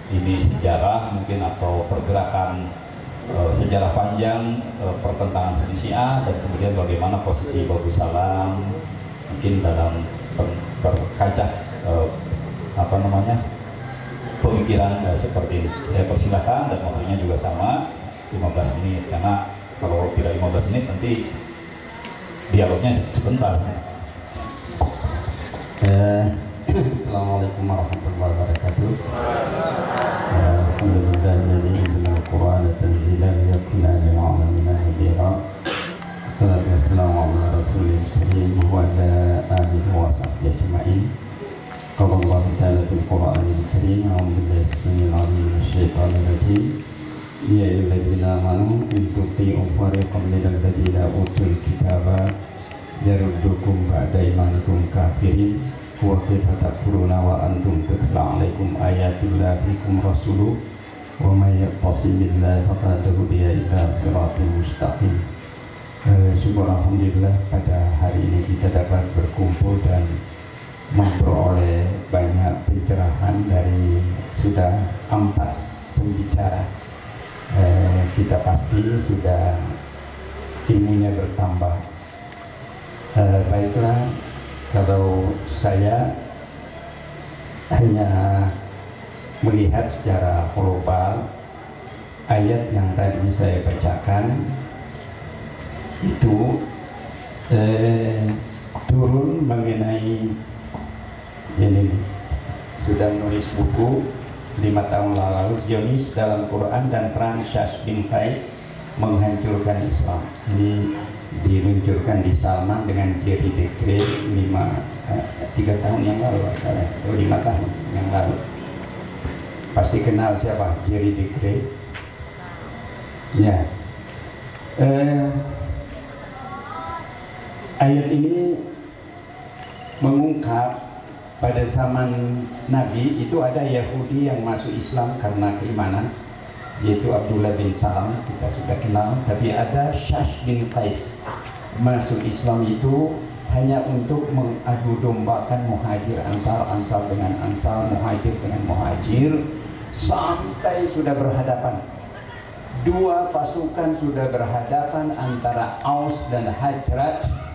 ini sejarah mungkin atau pergerakan sejarah panjang pertentangan Sunni Syiah, dan kemudian bagaimana posisi Bobi Salam mungkin dalam berkancah pemikiran seperti ini. Saya persilahkan, dan waktunya juga sama 15 menit, karena kalau tidak 15 menit nanti dialognya sebentar. Assalamualaikum warahmatullahi wabarakatuh. Alhamdulillahilladzi anzala al-Qur'ana tanzilan yakuna lil 'alamin nadhira. Wassalatu wassalamu ala rasulil karim wa ala alihi wa sahbihi ajma'in. Qala Allah ta'ala fil Qur'anil karim, a'udzu billahi samil 'alim minasyaitonir rajim. Ya ayyuhalladzina amanu in tuti'u fariqan minal ladzina utul kitaba yaruddukum ba'da imanikum kafirin. Wa kaifa takfuruna wa antum tutla 'alaikum ayatullah fikum rasuluh wa may yaqsibillahi faqad hudiya ila siratal mustaqim. Syukur alhamdulillah pada hari ini kita dapat berkumpul dan memperoleh banyak pencerahan dari sudah 4 pembicara. Kita pasti sudah ilmunya bertambah. Baiklah, kalau saya hanya melihat secara global ayat yang tadi saya bacakan itu turun mengenai ini, sudah menulis buku 5 tahun lalu, Zionis dalam Quran dan peran Syash bin Qais menghancurkan Islam. Ini diluncurkan di Salman dengan Jerry Decree 3 tahun yang lalu, atau 5 tahun yang lalu. Pasti kenal siapa Jerry Decree? Ya. Ayat ini mengungkap pada zaman Nabi itu ada Yahudi yang masuk Islam karena keimanan, yaitu Abdullah bin Salam, kita sudah kenal. Tapi ada Syash bin Qais masuk Islam itu hanya untuk mengadu dombakan muhajir ansar, ansar dengan ansar, muhajir dengan muhajir, sampai sudah berhadapan. 2 pasukan sudah berhadapan antara Aus dan Hajraj.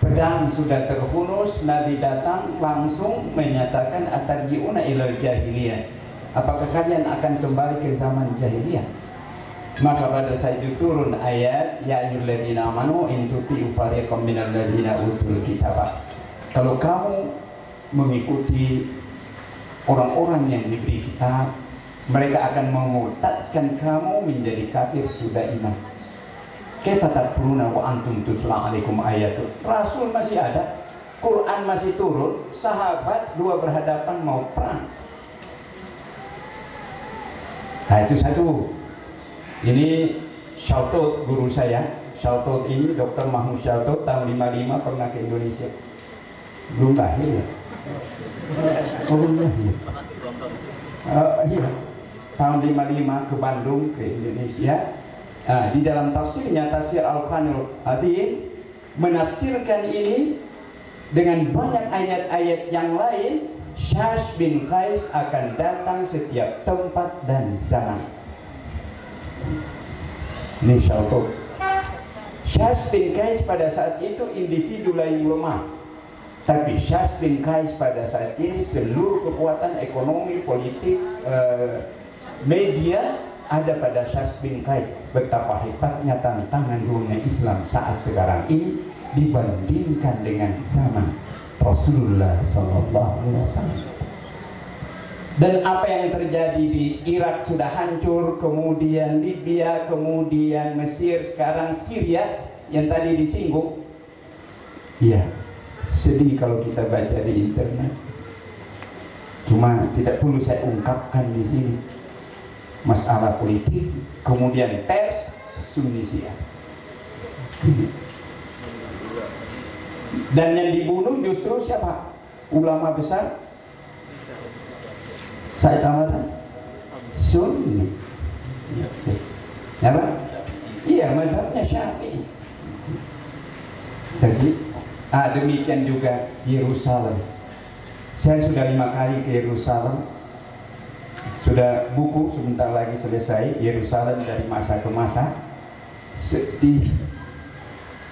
Pedang sudah terhunus, Nabi datang langsung menyatakan atarji'una ilal jahiliyah. Apakah kalian akan kembali ke zaman jahiliyah? Maka pada saat itu turun ayat ya ayyuhalladzina amanu in tuti'u fariqam minal ladzina utul kitab. Kalau kamu mengikuti orang-orang yang diberi kitab, mereka akan memurtadkan kamu menjadi kafir sudah iman. Kaifa takfuruna wa antum tutla alaikum ayatun. Rasul masih ada, Quran masih turun, sahabat 2 berhadapan mau perang. Nah itu satu. Ini Syautot guru saya. Syautot ini Dr. Mahmud Syautot tahun 55 pernah ke Indonesia. Belum lahir ya? Oh belum lahir. Iya. Tahun 55 ke Bandung ke Indonesia. Di dalam tafsirnya, tafsir Al-Qanul Adin, menafsirkan ini dengan banyak ayat-ayat yang lain. Syash bin Qais akan datang setiap tempat dan zaman. Ini Syautot. Syash bin Qais pada saat itu individu lain lemah, tapi Syash bin Qais pada saat ini seluruh kekuatan ekonomi, politik, media ada pada Syash bin Qais. Betapa hebatnya tantangan dunia Islam saat sekarang ini dibandingkan dengan zaman Rasulullah SAW. Dan apa yang terjadi di Irak sudah hancur, kemudian Libya, kemudian Mesir, sekarang Syria yang tadi disinggung. Iya, sedih kalau kita baca di internet. Cuma tidak perlu saya ungkapkan di sini. Masalah politik, kemudian pers, Sunni Syiah. Dan yang dibunuh justru siapa? Ulama besar Said Ahmad Sunni. Apa? Iya, mazhabnya Syafi'i. Jadi, demikian juga Yerusalem. Saya sudah 5 kali ke Yerusalem. Sudah buku sebentar lagi selesai, Yerusalem dari masa ke masa. Sedih.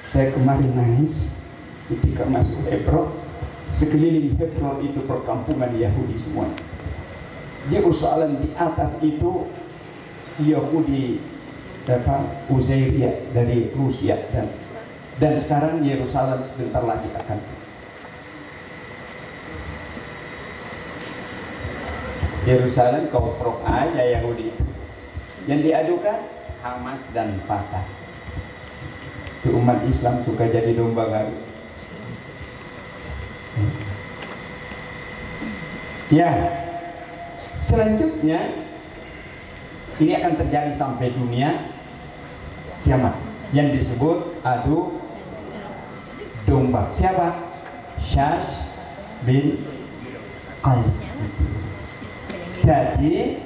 Saya kemarin nangis ketika masuk Hebron. Sekeliling Hebron itu perkampungan Yahudi semua. Yerusalem di atas itu Yahudi Uzairiyah dari Rusia, dan sekarang Yerusalem sebentar lagi akan Yerusalem kaum Pro-A ya Yahudi. Yang diadukan Hamas dan Fatah. Itu umat Islam suka jadi domba garut. Ya, selanjutnya ini akan terjadi sampai dunia kiamat yang disebut adu domba. Siapa? Syash bin Qais. Jadi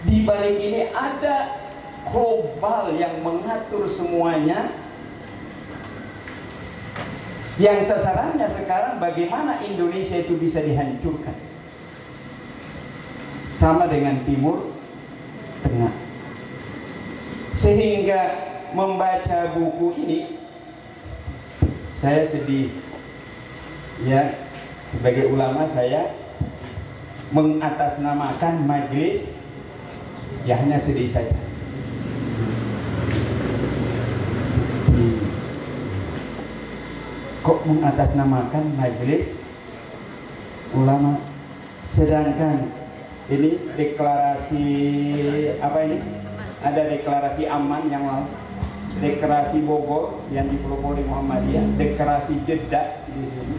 di balik ini ada global yang mengatur semuanya, yang sasarannya sekarang bagaimana Indonesia itu bisa dihancurkan, sama dengan Timur Tengah. Sehingga membaca buku ini saya sedih ya, sebagai ulama saya mengatasnamakan Majelis Ya hanya sedih saja. Kok mengatasnamakan majelis ulama, sedangkan ini deklarasi apa ini? Ada deklarasi aman yang lalu, deklarasi Bogor yang dipelopori Muhammadiyah, deklarasi Jeddah di sini.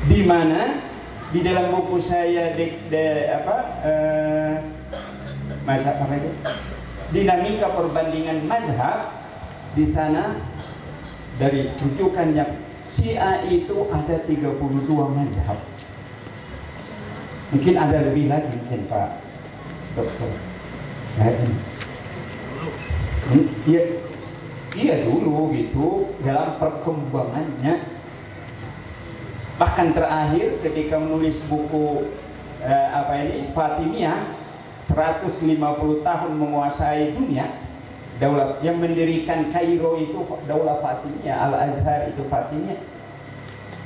Di mana di dalam buku saya mazhab apa itu? Dinamika perbandingan mazhab, di sana dari rujukannya Syiah itu ada 32 mazhab. Mungkin ada lebih lagi mungkin Pak Dokter. Iya dulu gitu dalam perkembangannya. Bahkan terakhir ketika menulis buku Fatimiyah, 150 tahun menguasai dunia, daulah yang mendirikan Kairo itu daulah Fatimiyah, Al-Azhar itu Fatimiyah.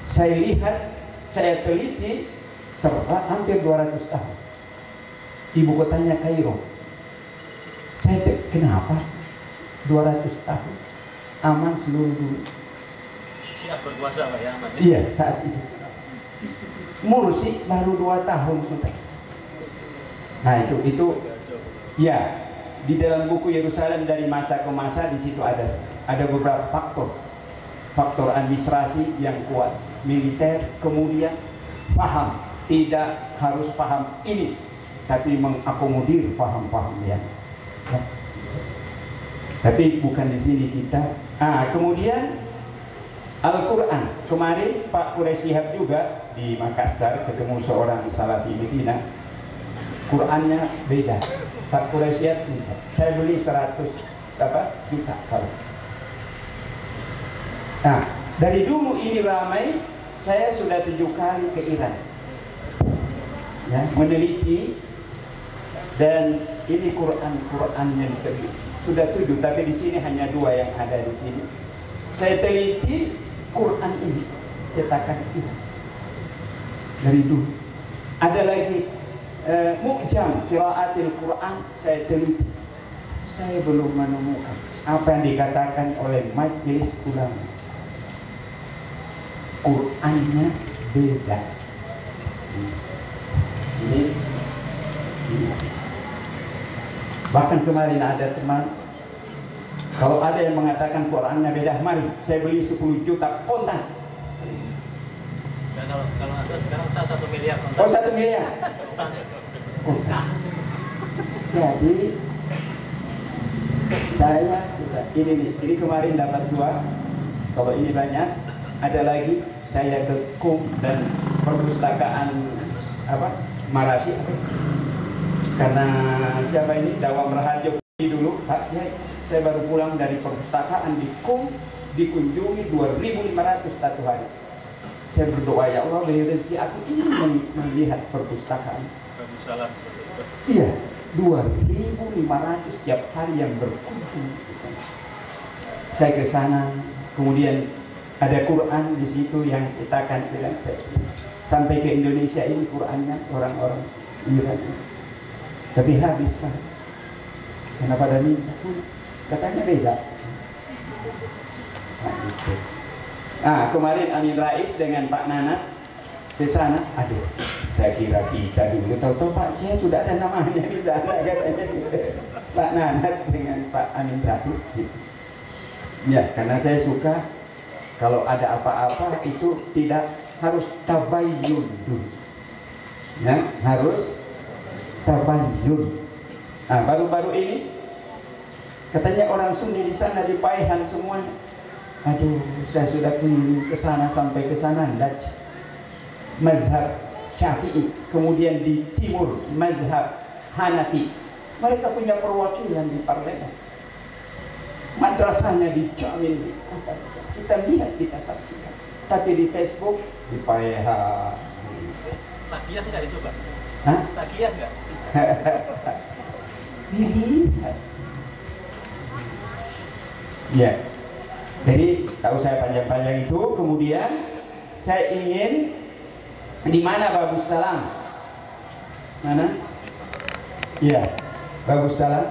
Saya lihat, saya teliti, hampir 200 tahun. Ibu kotanya Kairo. Saya kenapa 200 tahun aman seluruh dunia? Siap berkuasa Pak ya, aman. Iya, saat itu. Mursi baru 2 tahun sudah. Nah itu ya, di dalam buku Yerusalem dari masa ke masa, di situ ada beberapa faktor administrasi yang kuat, militer, kemudian paham, tidak harus paham ini, tapi mengakomodir paham-paham yang ya. Tapi bukan di sini kita. Kemudian Al-Quran, kemarin Pak Quraisy Shihab juga di Makassar ketemu seorang salafi Medina, Qurannya beda. Pak Quraisy Shihab, saya beli 100 juta kalau. Nah, dari dulu ini ramai, saya sudah 7 kali ke Iran, ya, meneliti, dan ini Quran yang sudah 7, tapi di sini hanya 2 yang ada di sini. Saya teliti Quran ini cetakan Iran dari dulu. Ada lagi Mu'jam Qiraatil Quran, saya teliti, saya belum menemukan apa yang dikatakan oleh majelis ulama. Qurannya beda. Ini. Bahkan kemarin ada teman, kalau ada yang mengatakan Qurannya beda, mari saya beli 10 juta kontan. Dan kalau ada sekarang 1 miliar kontan. Oh, 1 miliar. Kontan. Jadi saya sudah ini kemarin dapat 2. Kalau ini banyak, ada lagi saya ke KUM dan perpustakaan Marasi karena siapa ini Dawam Raharjo dulu Pak Kiai, saya baru pulang dari perpustakaan di KUM, dikunjungi 2.500 satu hari. Saya berdoa, ya Allah beri rezeki aku ini melihat perpustakaan. Iya, 2.500 setiap hari yang berkunjung ke sana. Saya ke sana, kemudian ada Quran di situ yang kita akan bilang sampai ke Indonesia ini Qurannya orang-orang Iran. Tapi habis kan. Kenapa ada minta? Katanya beda. Nah, itu. Kemarin Amin Rais dengan Pak Nanat ke sana. Aduh, saya kira kita dulu tahu-tahu Pak Kiai sudah ada namanya di sana katanya. Pak Nanat dengan Pak Amin Rais. Ya, karena saya suka kalau ada apa-apa itu tidak harus tabayyun dulu. Ya, harus tabayyun. Baru-baru ini katanya orang Sunni di sana di Paihan semuanya. Aduh, saya sudah keliling ke sana sampai ke sana Daj. Mazhab Syafi'i, kemudian di timur mazhab Hanafi. Mereka punya perwakilan di parlemen. Madrasahnya dijamin. Kita lihat, kita saksikan. Tapi di Facebook, di PH. Takiyah nggak dicoba? Hah? Takiyah nggak? Dilihat. Ya. Jadi, tahu saya panjang-panjang itu, kemudian saya ingin di mana Bagus Salam Mana? Iya, bagus salam.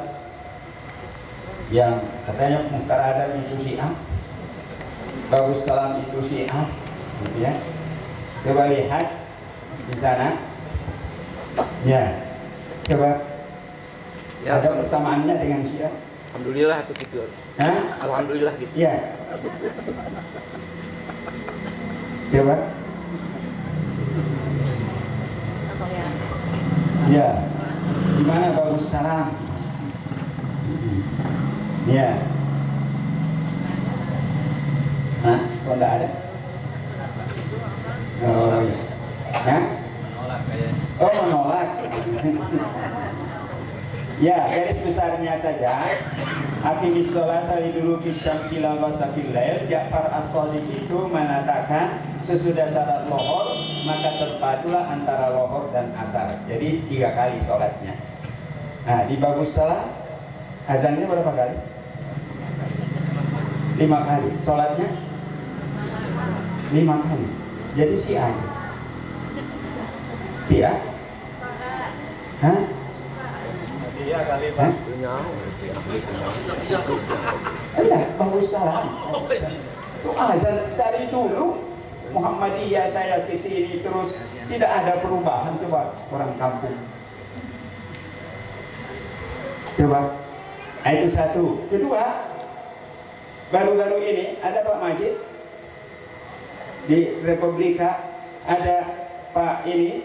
Yang katanya Mukhtar Adam itu Syiah, bagus salam itu Syiah, gitu ya. Coba lihat di sana. Ya, coba. Ya, ada persamaannya dengan Syiah. Alhamdulillah itu gitu. Hah? Alhamdulillah gitu. Ya. Coba. Ya. Gimana bagus salam? Ya. Hah? Kok enggak ada? Oh iya. Hah? Menolak kayaknya. Oh menolak. Ya, garis besarnya saja. Aqimis sholata liduluki syamsi ila ghasaqil lail. Ja'far As-Shadiq itu mengatakan sesudah salat lohor maka terpadulah antara lohor dan asar. Jadi 3 kali sholatnya. Nah, di bagus salat azannya berapa kali? 5 kali. Sholatnya 5 kali. Jadi Syiah. Syiah? Hah? Iya kali Pak. Enggak, bagus salam. Itu azan dari dulu Muhammadiyah saya ke sini terus tidak ada perubahan. Coba orang kampung. Coba. Nah, itu satu. Kedua, baru-baru ini ada Pak Majid di Republika, ada Pak ini,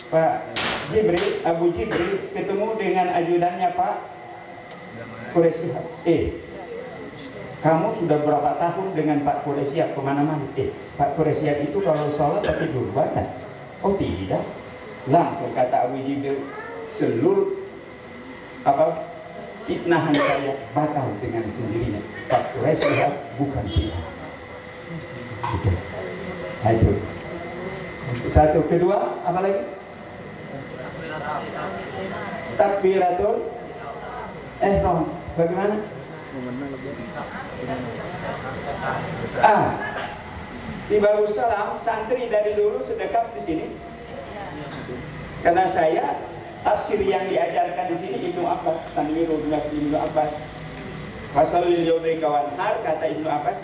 Pak Jibril, Abu Jibril ketemu dengan ajudannya Pak Quraisy. Kamu sudah berapa tahun dengan Pak Quraisy kemana-mana? Pak Quraisy itu kalau sholat pakai durban? Oh tidak. Langsung kata Abu Jibril, seluruh fitnahan saya batal dengan sendirinya. Pak Quraisy bukan Syiah. Itu. Satu, kedua, apa lagi? Takbiratul ihram. Bagaimana? Di Darussalam santri dari dulu sedekap di sini. Karena saya tafsir yang diajarkan di sini Ibnu Abbas, Tanwirul Ibnu Abbas. Fasalil yaumil kawanhar, kata Ibnu Abbas,